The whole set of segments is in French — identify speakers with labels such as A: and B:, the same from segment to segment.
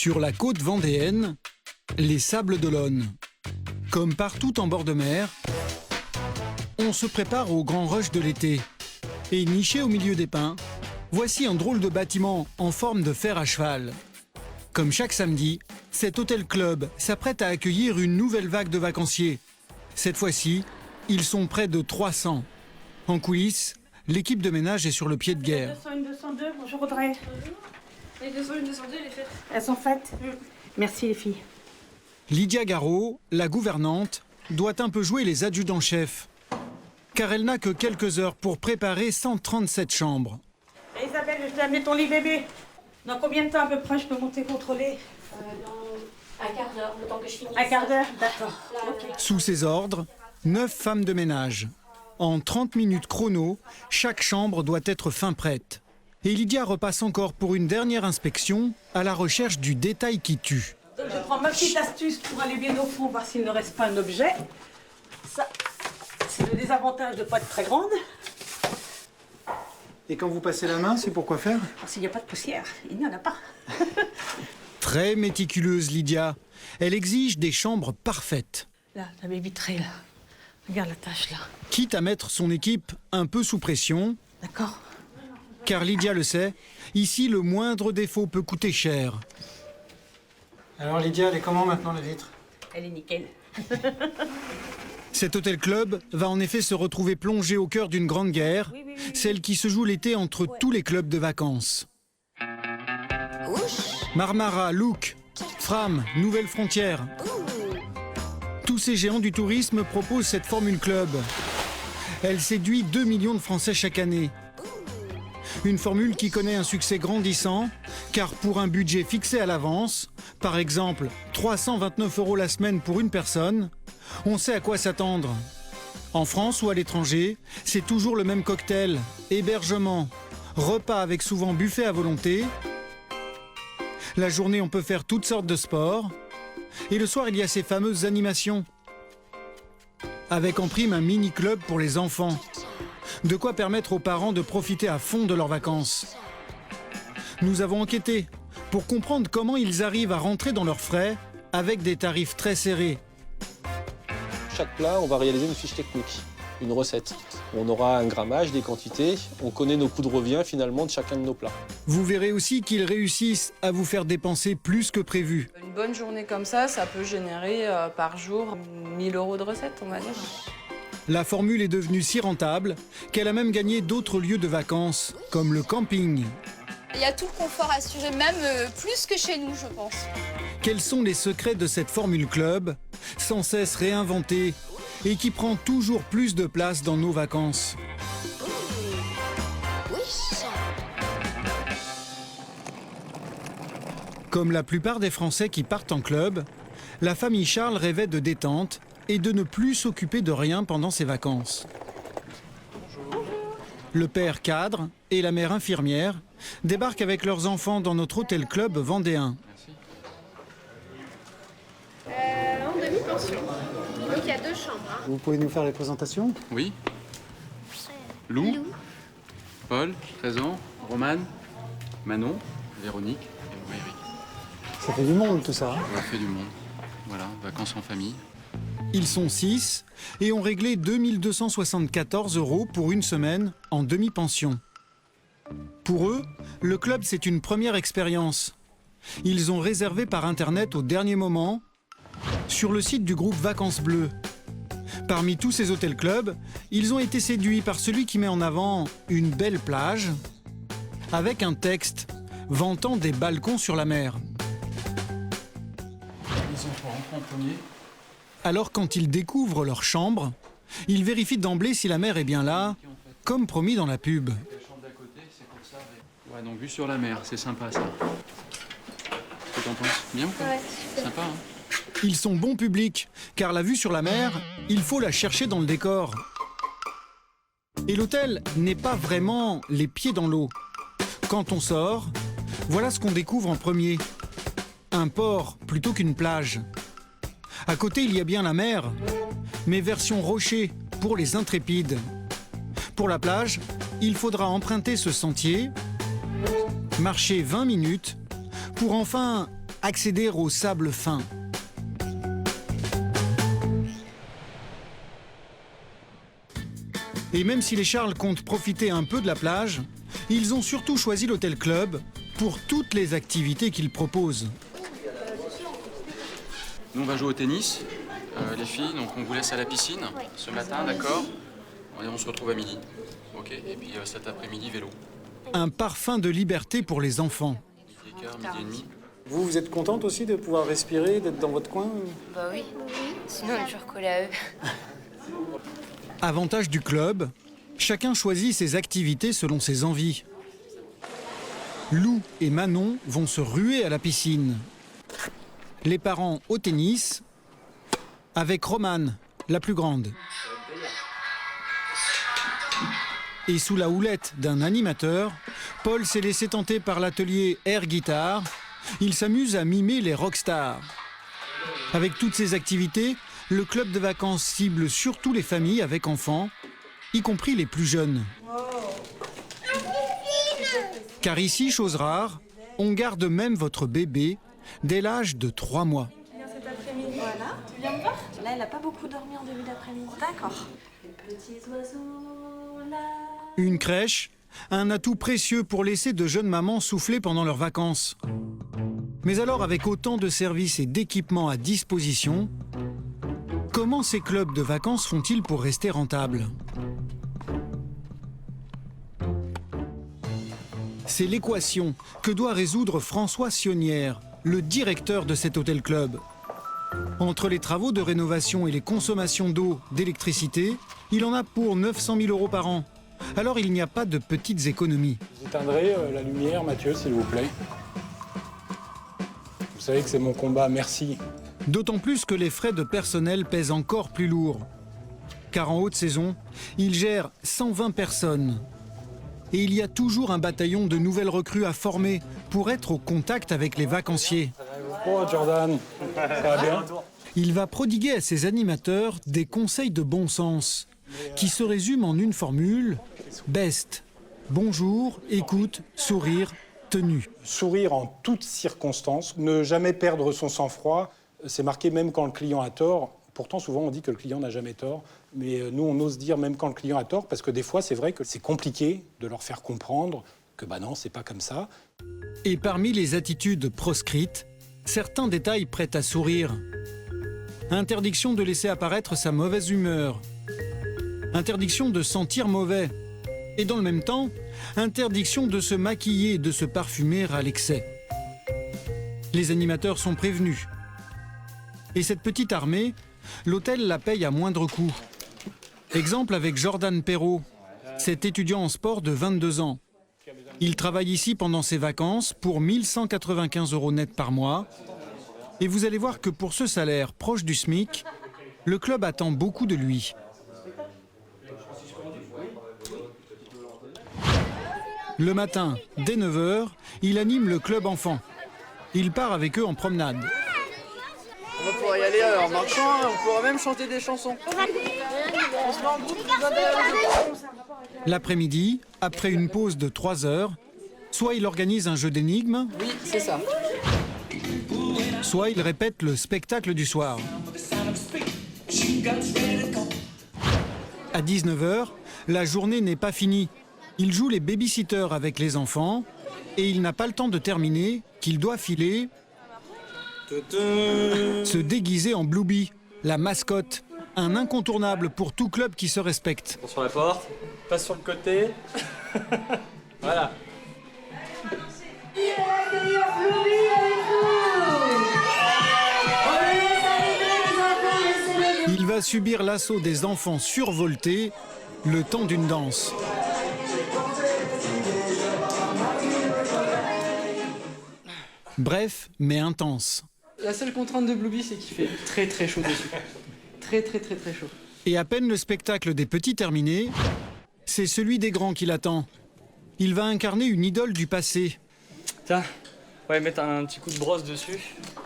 A: Sur la côte vendéenne, les Sables d'Olonne. Comme partout en bord de mer, on se prépare au grand rush de l'été. Et niché au milieu des pins, voici un drôle de bâtiment en forme de fer à cheval. Comme chaque samedi, cet hôtel-club s'apprête à accueillir une nouvelle vague de vacanciers. Cette fois-ci, ils sont près de 300. En coulisses, l'équipe de ménage est sur le pied de guerre.
B: 201, 202, bonjour Audrey.
C: Les 201, 202, les faites.
B: Elles sont faites. Merci les filles.
A: Lydia Garot, la gouvernante, doit un peu jouer les adjudants-chefs. Car elle n'a que quelques heures pour préparer 137 chambres.
B: Isabelle, je t'ai amené ton lit bébé. Dans combien de temps à peu près je peux monter contrôler?
C: Dans un quart d'heure, le temps que je finisse.
B: Un quart d'heure? D'accord.
C: Ok.
A: Sous ses ordres, 9 femmes de ménage. En 30 minutes chrono, chaque chambre doit être fin prête. Et Lydia repasse encore pour une dernière inspection à la recherche du détail qui tue.
B: Donc je prends ma petite astuce pour aller bien au fond, voir s'il ne reste pas un objet. Ça, c'est le désavantage de ne pas être très grande.
D: Et quand vous passez la main, c'est pour quoi faire?
B: S'il n'y a pas de poussière, il n'y en a pas.
A: Très méticuleuse, Lydia. Elle exige des chambres parfaites.
B: Là, la baie vitrée, là. Regarde la tache, là.
A: Quitte à mettre son équipe un peu sous pression,
B: D'accord?
A: car Lydia le sait, ici le moindre défaut peut coûter cher.
D: Alors Lydia, elle est comment maintenant la vitre?
B: Elle est nickel.
A: Cet hôtel-club va en effet se retrouver plongé au cœur d'une grande guerre, celle qui se joue l'été entre tous les clubs de vacances. Marmara, Look, Fram, Nouvelle Frontière. Tous ces géants du tourisme proposent cette Formule Club. Elle séduit 2 millions de Français chaque année. Une formule qui connaît un succès grandissant, car pour un budget fixé à l'avance, par exemple 329 € la semaine pour une personne, on sait à quoi s'attendre. En France ou à l'étranger, c'est toujours le même cocktail, hébergement, repas avec souvent buffet à volonté. La journée, on peut faire toutes sortes de sports. Et le soir, il y a ces fameuses animations. Avec en prime un mini-club pour les enfants. De quoi permettre aux parents de profiter à fond de leurs vacances. Nous avons enquêté pour comprendre comment ils arrivent à rentrer dans leurs frais avec des tarifs très serrés.
E: Chaque plat, on va réaliser une fiche technique, une recette. On aura un grammage, des quantités, on connaît nos coûts de revient finalement de chacun de nos plats.
A: Vous verrez aussi qu'ils réussissent à vous faire dépenser plus que prévu.
F: Une bonne journée comme ça peut générer par jour 1000 € de recettes, on va dire.
A: La formule est devenue si rentable qu'elle a même gagné d'autres lieux de vacances, comme le camping.
G: Il y a tout le confort assuré, même plus que chez nous, je pense.
A: Quels sont les secrets de cette Formule Club, sans cesse réinventée et qui prend toujours plus de place dans nos vacances? Comme la plupart des Français qui partent en club, la famille Charles rêvait de détente et de ne plus s'occuper de rien pendant ses vacances. Le père cadre et la mère infirmière débarquent avec leurs enfants dans notre hôtel-club vendéen.
H: En demi-pension. Donc il y a 2 chambres. Hein.
D: Vous pouvez nous faire les présentations?
I: Oui. Lou, Paul, 13 ans, Romane, Manon, Véronique et moi, Eric.
D: Ça fait du monde tout ça. Hein?
I: On a fait du monde. Voilà, vacances en famille.
A: Ils sont 6 et ont réglé 2274 € pour une semaine en demi-pension. Pour eux, le club, c'est une première expérience. Ils ont réservé par Internet au dernier moment sur le site du groupe Vacances Bleues. Parmi tous ces hôtels-clubs, ils ont été séduits par celui qui met en avant une belle plage avec un texte vantant des balcons sur la mer.
I: Ils sont pour rentrer en premier.
A: Alors quand ils découvrent leur chambre, ils vérifient d'emblée si la mer est bien là, comme promis dans la pub.
I: La chambre d'à côté, c'est pour ça. Ouais, donc vue sur la mer, c'est sympa ça. Qu'est-ce que t'en penses? Bien ou pas?
H: Ouais, super.
I: Sympa, hein?
A: Ils sont bon public, car la vue sur la mer, il faut la chercher dans le décor. Et l'hôtel n'est pas vraiment les pieds dans l'eau. Quand on sort, voilà ce qu'on découvre en premier. Un port plutôt qu'une plage. À côté, il y a bien la mer, mais version rocher pour les intrépides. Pour la plage, il faudra emprunter ce sentier, marcher 20 minutes, pour enfin accéder au sable fin. Et même si les Charles comptent profiter un peu de la plage, ils ont surtout choisi l'Hôtel Club pour toutes les activités qu'il propose.
I: Nous, on va jouer au tennis, les filles, donc on vous laisse à la piscine ce matin, d'accord? Et on se retrouve à midi. Ok. Et puis cet après-midi, vélo.
A: Un parfum de liberté pour les enfants.
I: Midi et quart, midi et demi.
D: Vous êtes contente aussi de pouvoir respirer, d'être dans votre coin?
G: Bah oui, sinon on est toujours collé à eux.
A: Avantage du club, chacun choisit ses activités selon ses envies. Lou et Manon vont se ruer à la piscine. Les parents au tennis, avec Romane, la plus grande. Et sous la houlette d'un animateur, Paul s'est laissé tenter par l'atelier Air Guitar. Il s'amuse à mimer les rockstars. Avec toutes ces activités, le club de vacances cible surtout les familles avec enfants, y compris les plus jeunes. Car ici, chose rare, on garde même votre bébé dès l'âge de 3 mois.
C: Cet après-midi. Voilà. Tu viens me voir? Là, elle n'a pas beaucoup dormi en début d'après-midi. D'accord. Les petits oiseaux là.
A: Une crèche, un atout précieux pour laisser de jeunes mamans souffler pendant leurs vacances. Mais alors, avec autant de services et d'équipements à disposition, comment ces clubs de vacances font-ils pour rester rentables? C'est l'équation que doit résoudre François Sionnière, le directeur de cet hôtel club. Entre les travaux de rénovation et les consommations d'eau, d'électricité, il en a pour 900 000 € par an. Alors il n'y a pas de petites économies.
D: Vous éteindrez la lumière, Mathieu, s'il vous plaît. Vous savez que c'est mon combat, merci.
A: D'autant plus que les frais de personnel pèsent encore plus lourd. Car en haute saison, il gère 120 personnes. Et il y a toujours un bataillon de nouvelles recrues à former pour être au contact avec les vacanciers.
D: Oh, Jordan, ça va bien?
A: Il va prodiguer à ses animateurs des conseils de bon sens qui se résument en une formule, BEST. Bonjour, écoute, sourire, tenue.
D: Sourire en toutes circonstances, ne jamais perdre son sang-froid, c'est marqué même quand le client a tort. Pourtant, souvent, on dit que le client n'a jamais tort. Mais nous, on ose dire même quand le client a tort, parce que des fois, c'est vrai que c'est compliqué de leur faire comprendre que bah non, c'est pas comme ça.
A: Et parmi les attitudes proscrites, certains détails prêtent à sourire. Interdiction de laisser apparaître sa mauvaise humeur. Interdiction de sentir mauvais. Et dans le même temps, interdiction de se maquiller et de se parfumer à l'excès. Les animateurs sont prévenus. Et cette petite armée, l'hôtel la paye à moindre coût. Exemple avec Jordan Perrault, cet étudiant en sport de 22 ans. Il travaille ici pendant ses vacances pour 1 195 € net par mois. Et vous allez voir que pour ce salaire proche du SMIC, le club attend beaucoup de lui. Le matin, dès 9 h, il anime le club enfant. Il part avec eux en promenade.
F: On va pouvoir y aller en marchant, on pourra même chanter des chansons. On se met en groupe,
A: L'après-midi, après une pause de 3 heures, soit il organise un jeu d'énigmes,
F: Oui, c'est ça.
A: soit il répète le spectacle du soir. À 19 h, la journée n'est pas finie. Il joue les babysitters avec les enfants et il n'a pas le temps de terminer qu'il doit filer, se déguiser en Blueby, la mascotte, un incontournable pour tout club qui se respecte.
J: Sur la porte, passe sur le côté. Voilà.
A: Il va subir l'assaut des enfants survoltés le temps d'une danse. Bref, mais intense.
F: La seule contrainte de Blueby, c'est qu'il fait très très chaud dessus. Très chaud.
A: Et à peine le spectacle des petits terminé, c'est celui des grands qui l'attend. Il va incarner une idole du passé.
J: Tiens, ouais, mettre un petit coup de brosse dessus.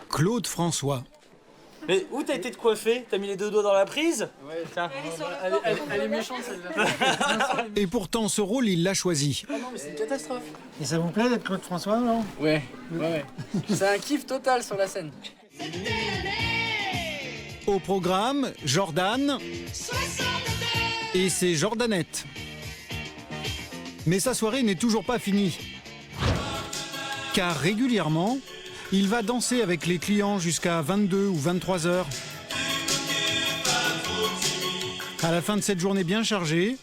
A: Claude François.
J: Mais où t'as été te coiffer? T'as mis les 2 doigts dans la prise?
F: Ouais.
J: Tiens. Elle est méchante celle-là.
A: Et pourtant, ce rôle, il l'a choisi.
F: Oh non, mais c'est une catastrophe.
J: Et ça vous plaît d'être Claude François, non?
F: Ouais. C'est un kiff total sur la scène.
A: Au programme, Jordan et ses Jordanettes. Mais sa soirée n'est toujours pas finie. Car régulièrement, il va danser avec les clients jusqu'à 22 ou 23 heures. À la fin de cette journée bien chargée,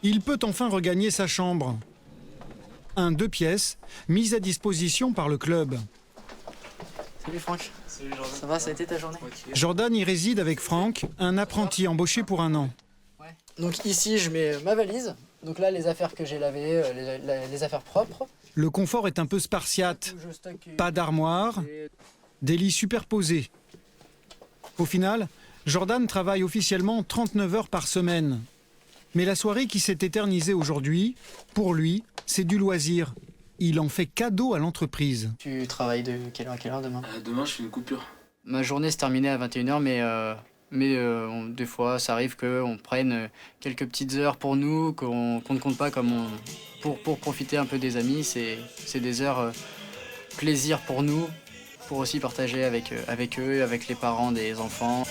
A: il peut enfin regagner sa chambre. Un 2 pièces mis à disposition par le club.
F: Salut Franck. Salut Jordan. Ça va, ça a été ta journée?
A: Jordan y réside avec Franck, un apprenti embauché pour 1 an.
F: Ouais. Donc ici, je mets ma valise. Donc là, les affaires que j'ai lavées, les affaires propres.
A: Le confort est un peu spartiate.
F: Je stocke...
A: Pas d'armoire, des lits superposés. Au final, Jordan travaille officiellement 39 heures par semaine. Mais la soirée qui s'est éternisée aujourd'hui, pour lui, c'est du loisir. Il en fait cadeau à l'entreprise.
F: Tu travailles de quelle heure à quelle heure demain?
I: Demain, je fais une coupure.
F: Ma journée se terminait à 21h, mais des fois, ça arrive qu'on prenne quelques petites heures pour nous, qu'on ne compte pas comme pour profiter un peu des amis. C'est des heures plaisir pour nous, pour aussi partager avec eux, avec les parents des enfants.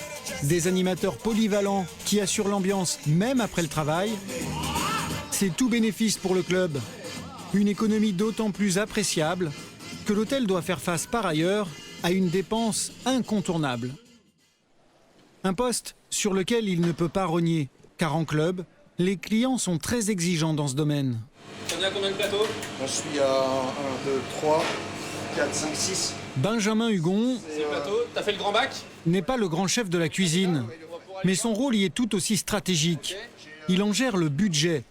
A: Des animateurs polyvalents qui assurent l'ambiance même après le travail. C'est tout bénéfice pour le club. Une économie d'autant plus appréciable que l'hôtel doit faire face par ailleurs à une dépense incontournable. Un poste sur lequel il ne peut pas rogner, car en club, les clients sont très exigeants dans ce domaine.
E: T'en as combien de plateaux?
K: Moi, je suis à 1, 2, 3, 4, 5, 6.
A: Benjamin Hugon
E: T'as fait le grand bac?
A: n'est pas le grand chef de la cuisine, mais son rôle y est tout aussi stratégique. Il en gère le budget.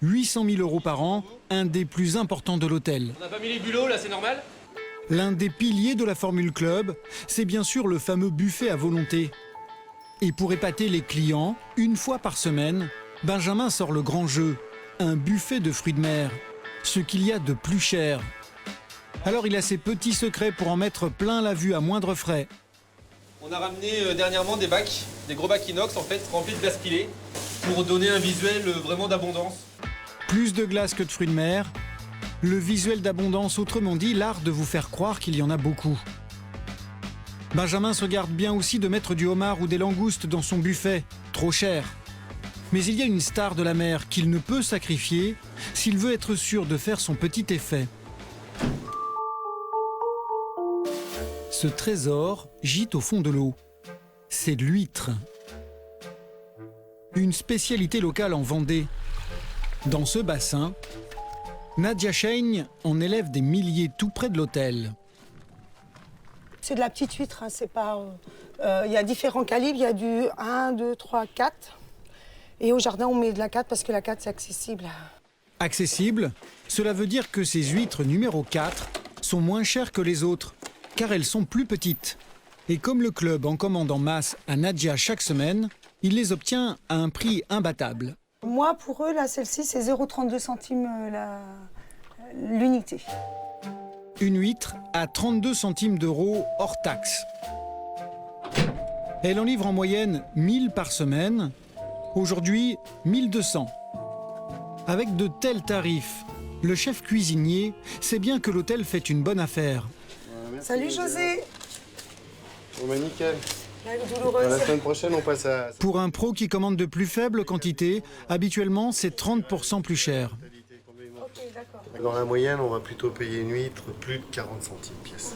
A: 800 000 € par an, un des plus importants de l'hôtel.
E: On n'a pas mis les bulots, là, c'est normal?
A: L'un des piliers de la Formule Club, c'est bien sûr le fameux buffet à volonté. Et pour épater les clients, 1 fois par semaine, Benjamin sort le grand jeu, un buffet de fruits de mer, ce qu'il y a de plus cher. Alors il a ses petits secrets pour en mettre plein la vue à moindre frais.
E: On a ramené dernièrement des bacs, des gros bacs inox en fait, remplis de glace pilée, pour donner un visuel vraiment d'abondance.
A: Plus de glace que de fruits de mer, le visuel d'abondance, autrement dit l'art de vous faire croire qu'il y en a beaucoup. Benjamin se garde bien aussi de mettre du homard ou des langoustes dans son buffet, trop cher. Mais il y a une star de la mer qu'il ne peut sacrifier s'il veut être sûr de faire son petit effet. Ce trésor gîte au fond de l'eau. C'est de l'huître. Une spécialité locale en Vendée. Dans ce bassin, Nadia Chaigne en élève des milliers tout près de l'hôtel.
L: C'est de la petite huître, hein, c'est pas... Il y a différents calibres, il y a du 1, 2, 3, 4. Et au jardin, on met de la 4 parce que la 4, c'est accessible.
A: Accessible, cela veut dire que ces huîtres numéro 4 sont moins chères que les autres, car elles sont plus petites. Et comme le club en commande en masse à Nadia chaque semaine, il les obtient à un prix imbattable.
L: Moi, pour eux, là, celle-ci, c'est 0,32 centimes l'unité.
A: Une huître à 32 centimes d'euros hors taxe. Elle en livre en moyenne 1000 par semaine. Aujourd'hui, 1200. Avec de tels tarifs, le chef cuisinier sait bien que l'hôtel fait une bonne affaire.
L: Salut José.
K: Bon bah nickel.
L: Douloureuse.
K: La semaine prochaine, on passe à...
A: Pour un pro qui commande de plus faibles quantités, habituellement, c'est 30% plus cher.
L: Ok, d'accord.
K: Dans la moyenne, on va plutôt payer une huître plus de 40 centimes pièce.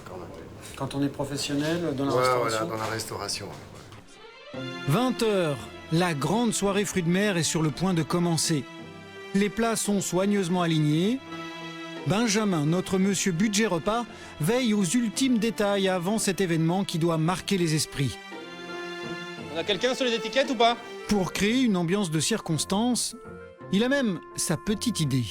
K: Quand même.
J: Quand on est professionnel dans la
K: Voilà,
J: restauration.
K: dans la restauration. Ouais.
A: 20 h, la grande soirée fruits de mer est sur le point de commencer. Les plats sont soigneusement alignés. Benjamin, notre monsieur budget repas, veille aux ultimes détails avant cet événement qui doit marquer les esprits.
E: On a quelqu'un sur les étiquettes ou pas?
A: Pour créer une ambiance de circonstance, il a même sa petite idée.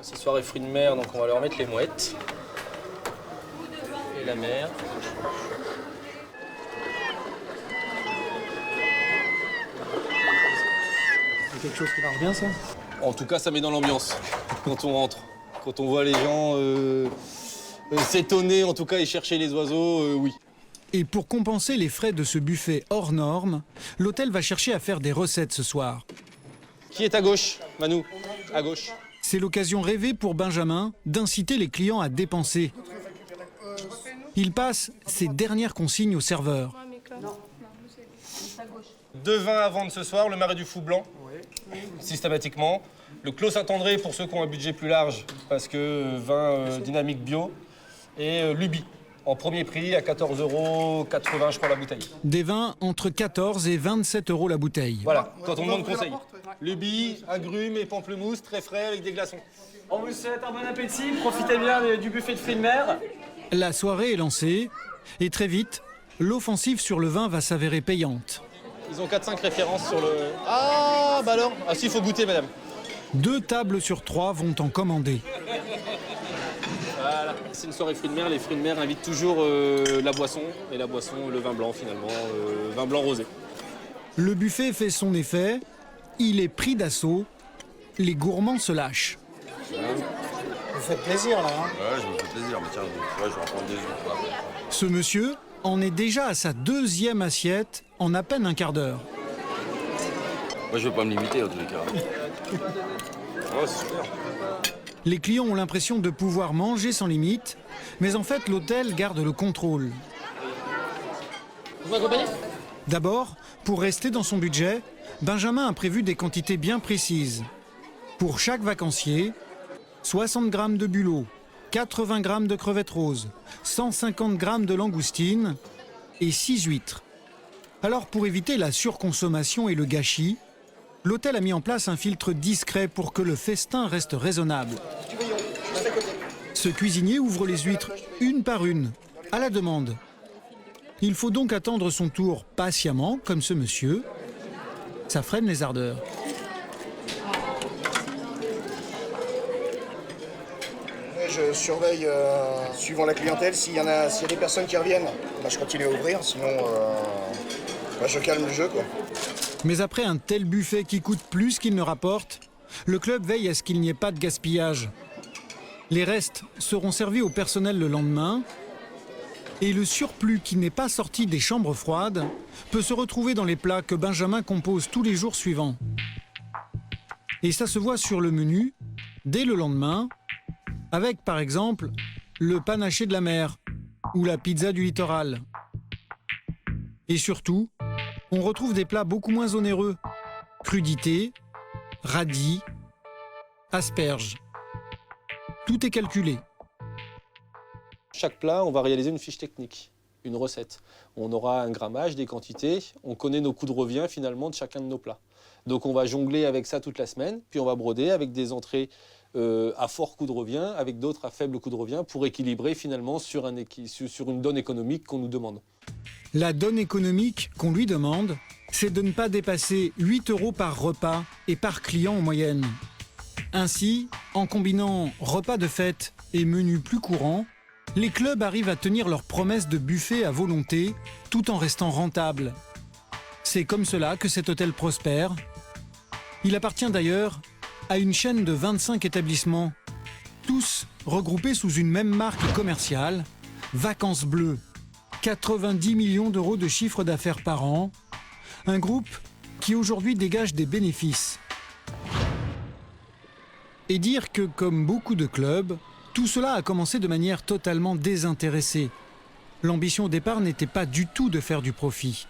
E: C'est soirée fruits de mer, donc on va leur mettre les mouettes. Et la mer.
J: C'est quelque chose qui marche bien, ça?
E: En tout cas, ça met dans l'ambiance quand on rentre. Quand on voit les gens s'étonner en tout cas et chercher les oiseaux, oui.
A: Et pour compenser les frais de ce buffet hors norme, l'hôtel va chercher à faire des recettes ce soir.
E: Qui est à gauche, Manou? À gauche.
A: C'est l'occasion rêvée pour Benjamin d'inciter les clients à dépenser. Il passe ses dernières consignes au serveur.
E: 2 vins à vendre ce soir, le Marais du Fou blanc, systématiquement. Le Clos Saint-André pour ceux qui ont un budget plus large, parce que vin dynamique bio. Et Luby, en premier prix, à 14,80 € je crois la bouteille.
A: Des vins entre 14 et 27 € la bouteille.
E: Voilà, quand on demande conseil. Luby, agrumes et pamplemousse, très frais avec des glaçons.
J: On vous souhaite un bon appétit, profitez bien du buffet de fruits de mer.
A: La soirée est lancée et très vite, l'offensive sur le vin va s'avérer payante.
E: Ils ont 4-5 références sur le... Ah, bah alors. Ah si, il faut goûter, madame.
A: 2 tables sur 3 vont en commander.
E: Voilà, c'est une soirée fruits de mer. Les fruits de mer invitent toujours la boisson. Et la boisson, le vin blanc finalement, vin blanc rosé.
A: Le buffet fait son effet, il est pris d'assaut, les gourmands se lâchent.
D: Vous faites plaisir là, hein?
M: Ouais, je me fais plaisir, mais tiens, je vais en prendre des autres.
A: Ce monsieur en est déjà à sa 2e assiette en à peine un quart d'heure.
M: Moi, je veux pas me limiter en tous les cas. Ouais, c'est super.
A: Les clients ont l'impression de pouvoir manger sans limite, mais en fait, l'hôtel garde le contrôle.
E: Vous m'accompagnez ?
A: D'abord, pour rester dans son budget, Benjamin a prévu des quantités bien précises. Pour chaque vacancier, 60 grammes de bulots, 80 grammes de crevettes roses, 150 grammes de langoustines et 6 huîtres. Alors, pour éviter la surconsommation et le gâchis, l'hôtel a mis en place un filtre discret pour que le festin reste raisonnable. Ce cuisinier ouvre les huîtres une par une, à la demande. Il faut donc attendre son tour patiemment, comme ce monsieur. Ça freine les ardeurs.
N: Je surveille, suivant la clientèle, s'il y a des personnes qui reviennent, je continue à ouvrir, sinon je calme le jeu, quoi.
A: Mais après un tel buffet qui coûte plus qu'il ne rapporte, le club veille à ce qu'il n'y ait pas de gaspillage. Les restes seront servis au personnel le lendemain et le surplus qui n'est pas sorti des chambres froides peut se retrouver dans les plats que Benjamin compose tous les jours suivants. Et ça se voit sur le menu dès le lendemain, avec par exemple le panaché de la mer ou la pizza du littoral. Et surtout, on retrouve des plats beaucoup moins onéreux. Crudités, radis, asperges. Tout est calculé.
E: Chaque plat, on va réaliser une fiche technique, une recette. On aura un grammage, des quantités, on connaît nos coûts de revient finalement de chacun de nos plats. Donc on va jongler avec ça toute la semaine, puis on va broder avec des entrées à fort coût de revient, avec d'autres à faible coût de revient, pour équilibrer finalement sur une donne économique qu'on nous demande.
A: La donne économique qu'on lui demande, c'est de ne pas dépasser 8 € par repas et par client en moyenne. Ainsi, en combinant repas de fête et menus plus courants, les clubs arrivent à tenir leurs promesses de buffet à volonté tout en restant rentables. C'est comme cela que cet hôtel prospère. Il appartient d'ailleurs à une chaîne de 25 établissements, tous regroupés sous une même marque commerciale, Vacances Bleues. 90 millions d'euros de chiffre d'affaires par an, un groupe qui aujourd'hui dégage des bénéfices. Et dire que, comme beaucoup de clubs, tout cela a commencé de manière totalement désintéressée. L'ambition au départ n'était pas du tout de faire du profit.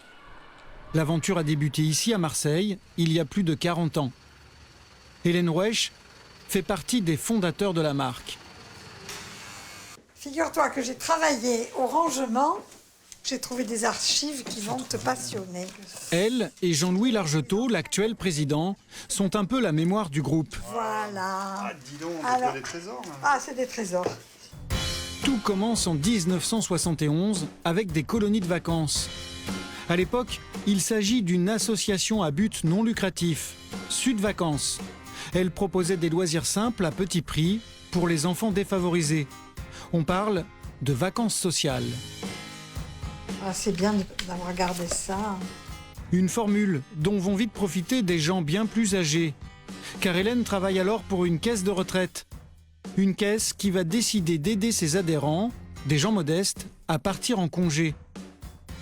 A: L'aventure a débuté ici à Marseille, il y a plus de 40 ans. Hélène Wesch fait partie des fondateurs de la marque.
O: Figure-toi que j'ai travaillé au rangement, j'ai trouvé des archives qui vont te passionner.
A: Elle et Jean-Louis Largetot, l'actuel président, sont un peu la mémoire du groupe.
O: Voilà.
N: Ah, dis donc, alors, des trésors. Là.
O: Ah, c'est des trésors.
A: Tout commence en 1971 avec des colonies de vacances. À l'époque, il s'agit d'une association à but non lucratif, Sud Vacances. Elle proposait des loisirs simples à petit prix pour les enfants défavorisés. On parle de vacances sociales.
O: Ah, c'est bien d'avoir gardé ça.
A: Une formule dont vont vite profiter des gens bien plus âgés. Car Hélène travaille alors pour une caisse de retraite. Une caisse qui va décider d'aider ses adhérents, des gens modestes, à partir en congé.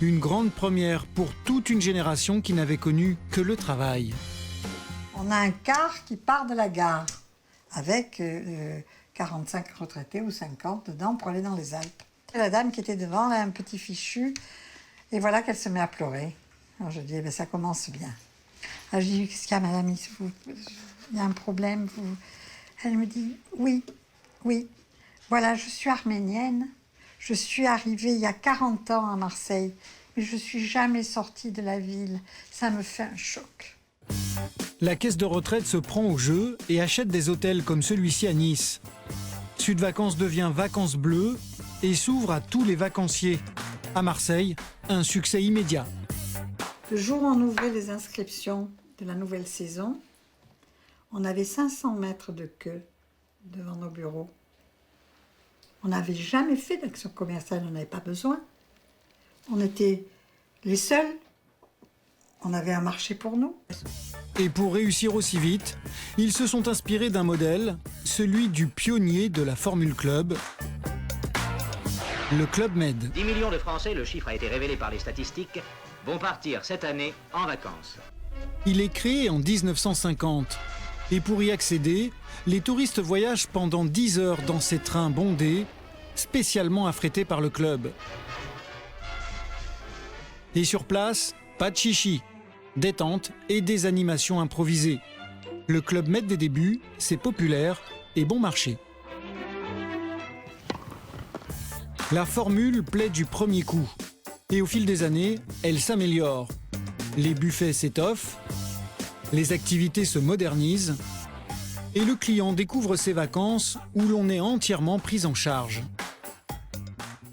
A: Une grande première pour toute une génération qui n'avait connu que le travail.
O: On a un car qui part de la gare avec 45 retraités ou 50 dedans pour aller dans les Alpes. Et la dame qui était devant, elle a un petit fichu et voilà qu'elle se met à pleurer. Alors je dis, eh bien, ça commence bien. Alors je dis, qu'est-ce qu'il y a, madame, il y a un problème Elle me dit, oui, voilà, je suis arménienne. Je suis arrivée il y a 40 ans à Marseille, mais je ne suis jamais sortie de la ville. Ça me fait un choc.
A: La caisse de retraite se prend au jeu et achète des hôtels comme celui-ci à Nice. Sud Vacances devient Vacances Bleues et s'ouvre à tous les vacanciers. À Marseille, un succès immédiat.
O: Le jour où on ouvrait les inscriptions de la nouvelle saison, on avait 500 mètres de queue devant nos bureaux. On n'avait jamais fait d'action commerciale, on n'avait pas besoin. On était les seuls. On avait un marché pour nous.
A: Et pour réussir aussi vite, ils se sont inspirés d'un modèle, celui du pionnier de la Formule Club, le Club Med.
P: 10 millions de Français, le chiffre a été révélé par les statistiques, vont partir cette année en vacances.
A: Il est créé en 1950. Et pour y accéder, les touristes voyagent pendant 10 heures dans ces trains bondés, spécialement affrétés par le club. Et sur place, pas de chichi, détente et des animations improvisées. Le Club Med des débuts, c'est populaire et bon marché. La formule plaît du premier coup. Et au fil des années, elle s'améliore. Les buffets s'étoffent, les activités se modernisent et le client découvre ses vacances où l'on est entièrement pris en charge.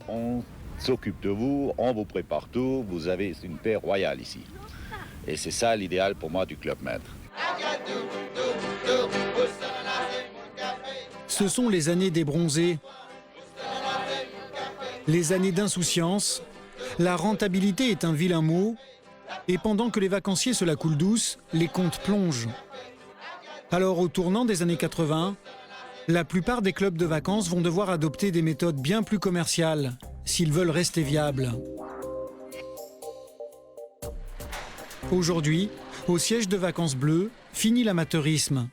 Q: On s'occupe de vous, on vous prépare tout, vous avez une paix royale ici. Et c'est ça l'idéal pour moi du Club Med.
A: Ce sont les années des bronzés, les années d'insouciance. La rentabilité est un vilain mot. Et pendant que les vacanciers se la coulent douce, les comptes plongent. Alors au tournant des années 80, la plupart des clubs de vacances vont devoir adopter des méthodes bien plus commerciales s'ils veulent rester viables. Aujourd'hui, au siège de Vacances Bleues, fini l'amateurisme.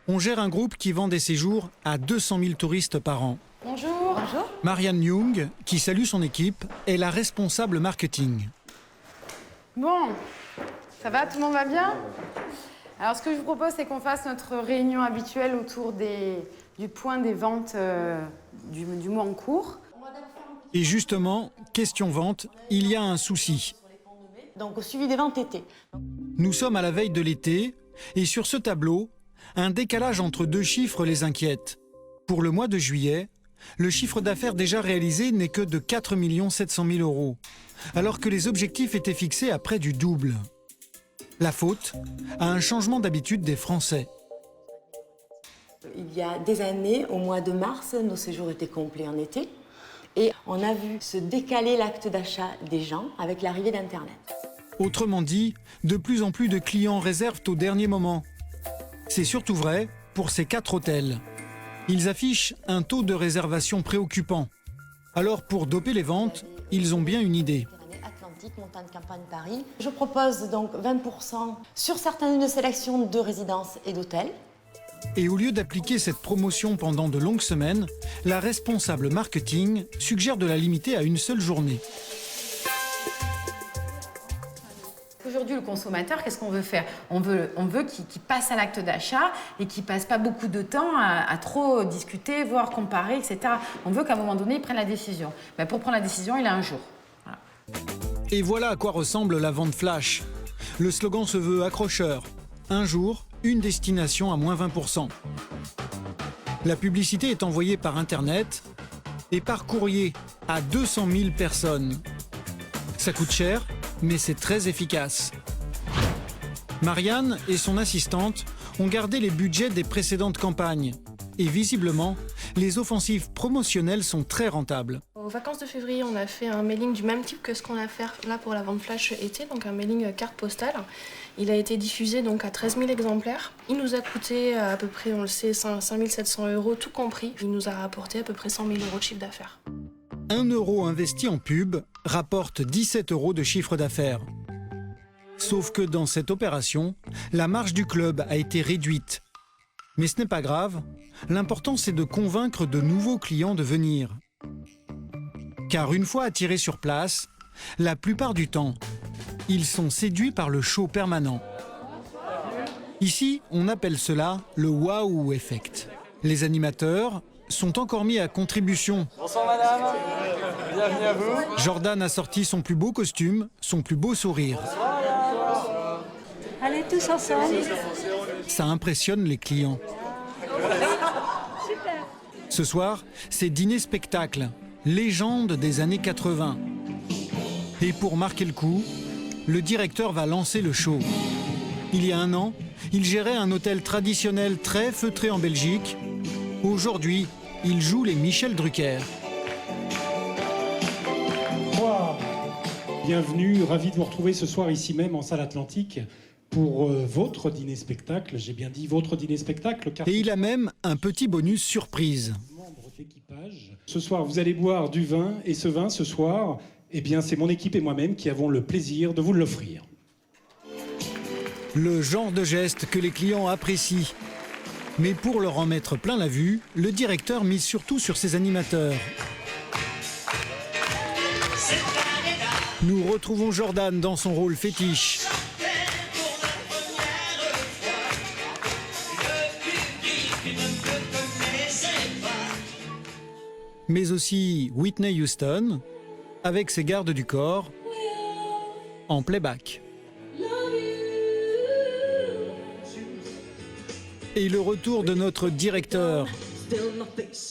A: On gère un groupe qui vend des séjours à 200 000 touristes par an.
C: Bonjour. Bonjour.
A: Marianne Young, qui salue son équipe, est la responsable marketing.
R: Bon, ça va, tout le monde va bien? Alors ce que je vous propose, c'est qu'on fasse notre réunion habituelle autour du point des ventes du mois en cours.
A: Et justement, question vente, il y a un souci.
C: Donc au suivi des ventes été.
A: Nous sommes à la veille de l'été et sur ce tableau, un décalage entre deux chiffres les inquiète. Pour le mois de juillet, le chiffre d'affaires déjà réalisé n'est que de 4 700 000 €, alors que les objectifs étaient fixés à près du double. La faute à un changement d'habitude des Français.
S: Il y a des années, au mois de mars, nos séjours étaient complets en été. Et on a vu se décaler l'acte d'achat des gens avec l'arrivée d'Internet.
A: Autrement dit, de plus en plus de clients réservent au dernier moment. C'est surtout vrai pour ces 4 hôtels. Ils affichent un taux de réservation préoccupant. Alors pour doper les ventes, ils ont bien une idée.
S: Atlantique, Montagne Campagne Paris. Je propose donc 20% sur certaines sélections de résidences et d'hôtels.
A: Et au lieu d'appliquer cette promotion pendant de longues semaines, la responsable marketing suggère de la limiter à une seule journée.
R: Aujourd'hui, le consommateur, qu'est-ce qu'on veut faire? On veut qu'il passe à l'acte d'achat et qu'il ne passe pas beaucoup de temps à trop discuter, voire comparer, etc. On veut qu'à un moment donné, il prenne la décision. Mais pour prendre la décision, il a un jour. Voilà.
A: Et voilà à quoi ressemble la vente flash. Le slogan se veut accrocheur. Un jour, une destination à moins 20%. La publicité est envoyée par Internet et par courrier à 200 000 personnes. Ça coûte cher, mais c'est très efficace. Marianne et son assistante ont gardé les budgets des précédentes campagnes. Et visiblement, les offensives promotionnelles sont très rentables.
H: Aux vacances de février, on a fait un mailing du même type que ce qu'on a fait là pour la vente flash été, donc un mailing carte postale.
T: Il a été diffusé donc à 13 000 exemplaires. Il nous a coûté à peu près, on le sait, 5 700 € tout compris. Il nous a rapporté à peu près 100 000 € de chiffre d'affaires.
A: 1 euro investi en pub rapporte 17 € de chiffre d'affaires. Sauf que dans cette opération, la marge du club a été réduite. Mais ce n'est pas grave, l'important c'est de convaincre de nouveaux clients de venir. Car une fois attirés sur place, la plupart du temps, ils sont séduits par le show permanent. Ici, on appelle cela le wow effect. Les animateurs sont encore mis à contribution.
J: Bonsoir madame, bienvenue à vous.
A: Jordan a sorti son plus beau costume, son plus beau sourire.
C: Allez tous ensemble.
A: Ça impressionne les clients.
C: Super.
A: Ce soir, c'est dîner-spectacle, légende des années 80. Et pour marquer le coup, le directeur va lancer le show. Il y a 1 an, il gérait un hôtel traditionnel très feutré en Belgique. Aujourd'hui, il joue les Michel Drucker.
D: Bonsoir, bienvenue, ravi de vous retrouver ce soir ici même en salle Atlantique pour votre dîner-spectacle. J'ai bien dit votre dîner-spectacle.
A: Et il a même un petit bonus surprise.
D: Ce soir, vous allez boire du vin et ce vin, ce soir, eh bien, c'est mon équipe et moi-même qui avons le plaisir de vous l'offrir.
A: Le genre de geste que les clients apprécient. Mais pour leur en mettre plein la vue, le directeur mise surtout sur ses animateurs. Nous retrouvons Jordan dans son rôle fétiche. Mais aussi Whitney Houston, avec ses gardes du corps, en playback. Et le retour de notre directeur,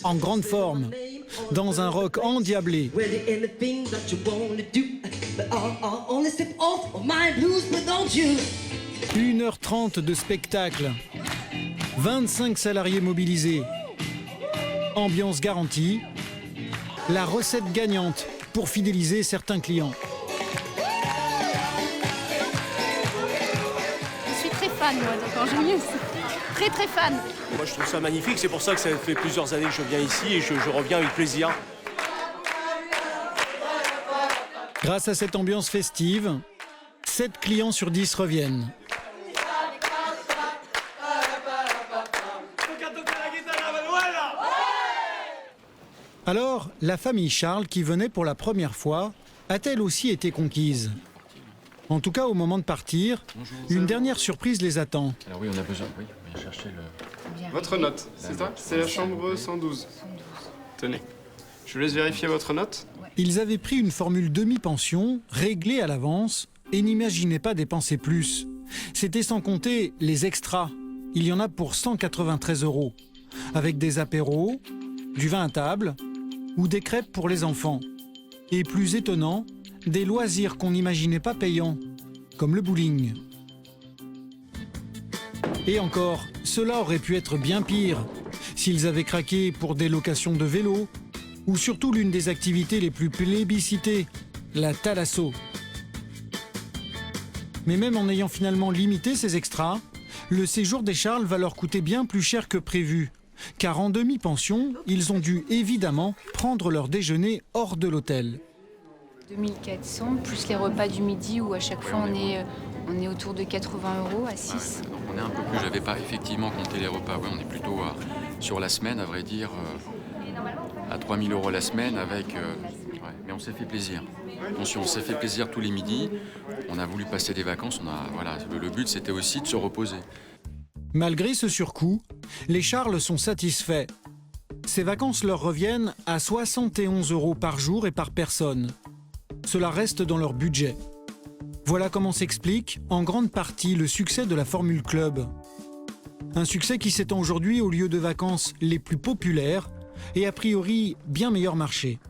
A: en grande forme, dans un rock endiablé. 1h30 de spectacle, 25 salariés mobilisés, ambiance garantie, la recette gagnante pour fidéliser certains clients.
G: Je suis très fan, moi, d'Angélique. Très très fan.
J: Moi je trouve ça magnifique, c'est pour ça que ça fait plusieurs années que je viens ici et je reviens avec plaisir.
A: Grâce à cette ambiance festive, 7 clients sur 10 reviennent. Alors, la famille Charles, qui venait pour la première fois, a-t-elle aussi été conquise? En tout cas, au moment de partir, une dernière surprise les attend.
I: Alors oui, on a besoin, oui, on va chercher le...
U: Votre note, c'est ça? C'est la chambre 112. Tenez, je vous laisse vérifier votre note.
A: Ils avaient pris une formule demi-pension, réglée à l'avance, et n'imaginaient pas dépenser plus. C'était sans compter les extras. Il y en a pour 193 €, avec des apéros, du vin à table ou des crêpes pour les enfants. Et plus étonnant, des loisirs qu'on n'imaginait pas payants, comme le bowling. Et encore, cela aurait pu être bien pire, s'ils avaient craqué pour des locations de vélos, ou surtout l'une des activités les plus plébiscitées, la thalasso. Mais même en ayant finalement limité ces extras, le séjour des Charles va leur coûter bien plus cher que prévu. Car en demi-pension, ils ont dû évidemment prendre leur déjeuner hors de l'hôtel.
V: 2400, plus les repas du midi où à chaque fois on est autour de 80 € à 6.
I: Donc on est un peu plus, j'avais pas effectivement compté les repas, oui, on est plutôt sur la semaine, à vrai dire, à 3000 € la semaine avec... ouais, mais on s'est fait plaisir. Attention, on s'est fait plaisir tous les midis, on a voulu passer des vacances, voilà, le but c'était aussi de se reposer.
A: Malgré ce surcoût, les Charles sont satisfaits. Ces vacances leur reviennent à 71 € par jour et par personne. Cela reste dans leur budget. Voilà comment s'explique, en grande partie, le succès de la Formule Club. Un succès qui s'étend aujourd'hui aux lieux de vacances les plus populaires et a priori bien meilleur marché.